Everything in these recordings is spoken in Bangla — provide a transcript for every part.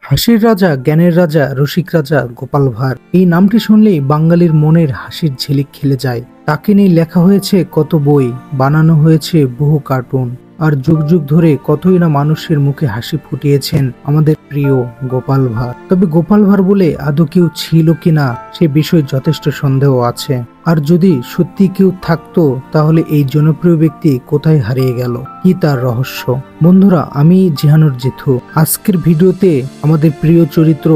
হাসির রাজা, জ্ঞানের রাজা, রসিক রাজা গোপাল ভাঁড়। এই নামটি শুনলেই বাঙালির মনের হাসির ঝিলিক খেলে যায়। তাকে নিয়ে লেখা হয়েছে কত বই, বানানো হয়েছে বহু কার্টুন, আর যুগ যুগ ধরে কতই না মানুষের মুখে হাসি ফুটিয়েছেন আমাদের প্রিয় গোপাল ভাঁড়। তবে গোপাল ভাঁড় বলে আদৌ কেউ ছিল কিনা সে বিষয়ে যথেষ্ট সন্দেহ আছে। আর যদি সত্যি কেউ থাকতো তাহলে এই জনপ্রিয় ব্যক্তি কোথায় হারিয়ে গেল, কি তার রহস্য? বন্ধুরা, আমি জিহানুর জেঠু। আজকের ভিডিওতে আমাদের প্রিয় চরিত্র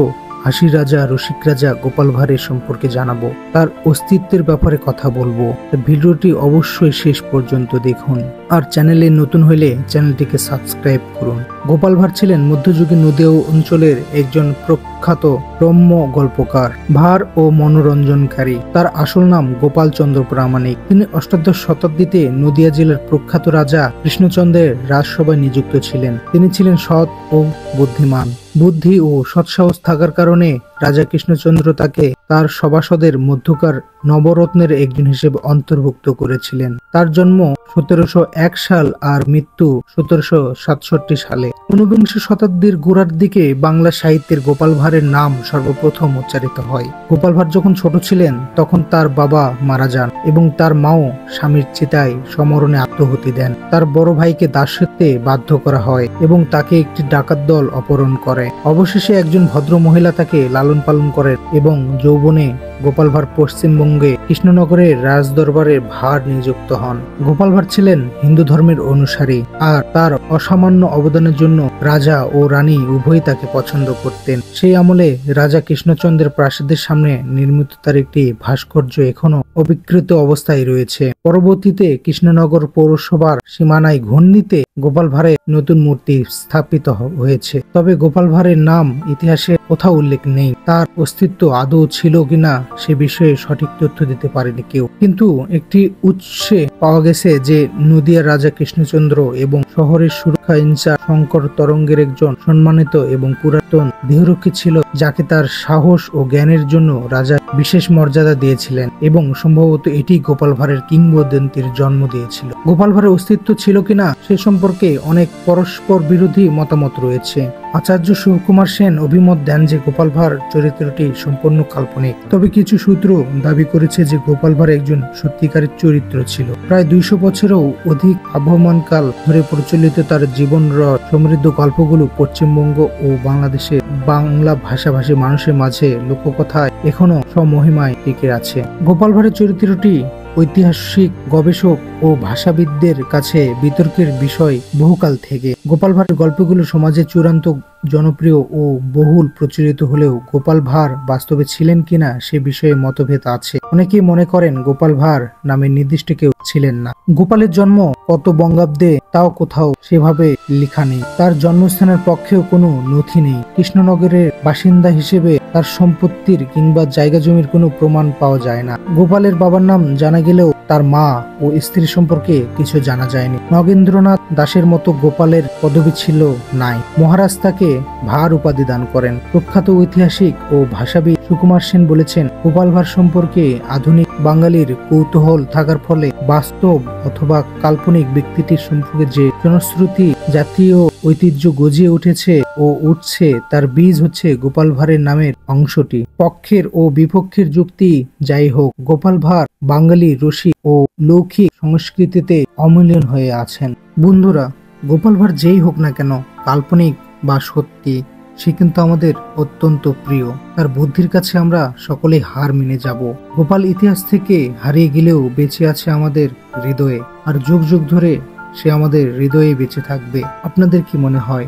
হাসির রাজা, রসিক রাজা গোপাল ভাঁড়ের সম্পর্কে জানাবো, তার অস্তিত্বের ব্যাপারে কথা বলবো। ভিডিওটি অবশ্যই শেষ পর্যন্ত দেখুন, আর চ্যানেলে নতুন হলে চ্যানেলটিকে সাবস্ক্রাইব করুন। গোপাল ভাঁড় ছিলেন মধ্যযুগীন নদীয়া অঞ্চলের একজন প্রখ্যাত রম্য গল্পকার, ভাঁড় ও মনোরঞ্জনকারী। তার আসল নাম গোপাল চন্দ্র প্রামাণিক। তিনি অষ্টাদশ শতাব্দীতে নদীয়া জেলার প্রখ্যাত রাজা কৃষ্ণচন্দ্রের রাজসভায় নিযুক্ত ছিলেন। তিনি ছিলেন সৎ ও বুদ্ধিমান। বুদ্ধি ও সৎসাহস থাকার কারণে রাজা কৃষ্ণচন্দ্র তাকে তার সভাসদের মধ্যকার নবরত্নের একজন হিসেবে অন্তর্ভুক্ত করেছিলেন। তার জন্ম 1701 সাল আর মৃত্যু 1767 সালে। ঊনবিংশ শতাব্দীর গোড়ার দিকে বাংলা সাহিত্যের গোপাল ভাঁড়ের নাম সর্বপ্রথম উচ্চারিত হয়। গোপাল ভাঁড় যখন ছোট ছিলেন তখন তার বাবা মারা যান এবং তার মাও স্বামীর চিতায় সমরণে আত্মাহুতি দেন। তার বড় ভাইকে দাসত্বে বাধ্য করা হয় এবং তাকে একটি ডাকাত দল অপহরণ করে। অবশেষে একজন ভদ্র মহিলা তাকে লালন পালন করেন এবং যৌবনে গোপাল ভাঁড় পশ্চিমবঙ্গে কৃষ্ণনগরের রাজদরবারে ভাঁড় নিযুক্ত হন। গোপাল ভাঁড় ছিলেন হিন্দু ধর্মের অনুসারী, আর তার অসামান্য অবদানের জন্য রাজা ও রানী উভয়ই তাকে পছন্দ করতেন। সেই আমলে রাজা কৃষ্ণচন্দ্রের প্রাসাদের সামনে নির্মিত তার একটি ভাস্কর্য এখনো অবিকৃত অবস্থায় রয়েছে। পরবর্তীতে কৃষ্ণনগর পৌরসভার সীমানায় ঘূর্ণিতে গোপাল ভাঁড়ের নতুন মূর্তি স্থাপিত হয়েছে। তবে গোপাল ভাঁড়ের নাম ইতিহাসে কোথাও উল্লেখ নেই। তার অস্তিত্ব আদৌ ছিল কিনা সে বিষয়ে সঠিক তথ্য দিতে পারেনি কেউ। কিন্তু একটি উৎসে পাওয়া গেছে যে নদিয়ার রাজা কৃষ্ণচন্দ্র এবং শহরের সুরক্ষা ইনচার্জ শঙ্কর তরঙ্গের একজন সম্মানিত এবং পুরাতন দেহরক্ষী ছিল, যাকে তার সাহস ও জ্ঞানের জন্য রাজা বিশেষ মর্যাদা দিয়েছিলেন এবং সম্ভবত এটি গোপাল ভাঁড়ের কিংবদন্তির জন্ম দিয়েছিল। গোপাল ভাঁড়ের অস্তিত্ব ছিল কিনা সে সম্পর্কে অনেক পরস্পর বিরোধী মতামত রয়েছে। আচার্য সুকুমার সেন অভিমত দেন যে গোপাল ভাঁড় চরিত্রটি সম্পূর্ণ কাল্পনিক। তবে কিছু সূত্র দাবি করেছে যে গোপাল ভাঁড় একজন সত্যিকারের চরিত্র ছিল। প্রায় 200 বছরেও অধিক আবহমানকাল ধরে প্রচলিত তার জীবন সমৃদ্ধ গল্পগুলো পশ্চিমবঙ্গ ও বাংলাদেশে বাংলা ভাষাভাষী মানুষের মাঝে লোককথায় এখনো স্বমহিমায় টিকে আছে। গোপাল ভাঁড়ের চরিত্রটি ঐতিহাসিক গবেষক ও ভাষাবিদদের কাছে বিতর্কের বিষয় বহুকাল থেকে। গোপাল ভাঁড়ের গল্পগুলো সমাজে চূড়ান্ত জনপ্রিয় ও বহুল প্রচলিত হলেও গোপাল ভাঁড় বাস্তবে ছিলেন কিনা সে বিষয়ে মতভেদ আছে। অনেকেই মনে করেন গোপাল ভাঁড় নামে নির্দিষ্ট কেউ ছিলেন না। গোপালের জন্ম কত বঙ্গাব্দে তাও কোথাও সেভাবে লেখা নেই। তার জন্মস্থানের পক্ষেও কোনো নথি নেই। কৃষ্ণনগরের বাসিন্দা হিসেবে তার সম্পত্তির কিংবা জায়গা জমির কোনো প্রমাণ পাওয়া যায় না। গোপালের বাবার নাম জানা গেলেও তার মা ও স্ত্রী সম্পর্কে কিছু জানা যায়নি। নগেন্দ্রনাথ দাসের মতো গোপালের পদবি ছিল নাই। মহারাজ তাকে ভাঁড় উপাধি দান করেন। প্রখ্যাত ঐতিহাসিক ও ভাষাবিদ সুকুমার সেন বলেছেন, গোপাল ভাঁড় সম্পর্কে আধুনিক বাঙালির কৌতূহল থাকার ফলে বাস্তব অথবা কাল্পনিক ব্যক্তিটির সম্পর্কে যে জনশ্রুতি জাতীয় ঐতিহ্য গজিয়ে উঠেছে ও উঠছে তার বীজ হচ্ছে গোপাল ভাঁড়ের নামের অংশটি। পক্ষের ও বিপক্ষের যুক্তি যাই হোক, গোপাল ভাঁড় বাঙালি রসিক ও লৌকিক সংস্কৃতিতে অমূল্যন হয়ে আছেন। বন্ধুরা, গোপাল ভাঁড় যেই হোক না কেন, কাল্পনিক বা সত্যি, সে কিন্তু আমাদের অত্যন্ত প্রিয়। তার বুদ্ধির কাছে আমরা সকলেই হার মেনে যাব। গোপাল ইতিহাস থেকে হারিয়ে গেলেও বেঁচে আছে আমাদের হৃদয়ে, আর যুগ যুগ ধরে সে আমাদের হৃদয়ে বেঁচে থাকবে। আপনাদের কি মনে হয়,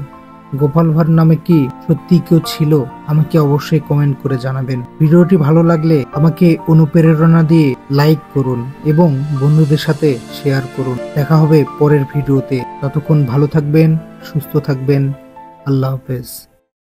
গোপাল ভাঁড় নামে কি সত্যি কেউ ছিল? আমাকে অবশ্যই কমেন্ট করে জানাবেন। ভিডিওটি ভালো লাগলে আমাকে অনুপ্রেরণা দিয়ে লাইক করুন এবং বন্ধুদের সাথে শেয়ার করুন। দেখা হবে পরের ভিডিওতে। ততক্ষণ ভালো থাকবেন, সুস্থ থাকবেন। আল্লাহ হাফেজ।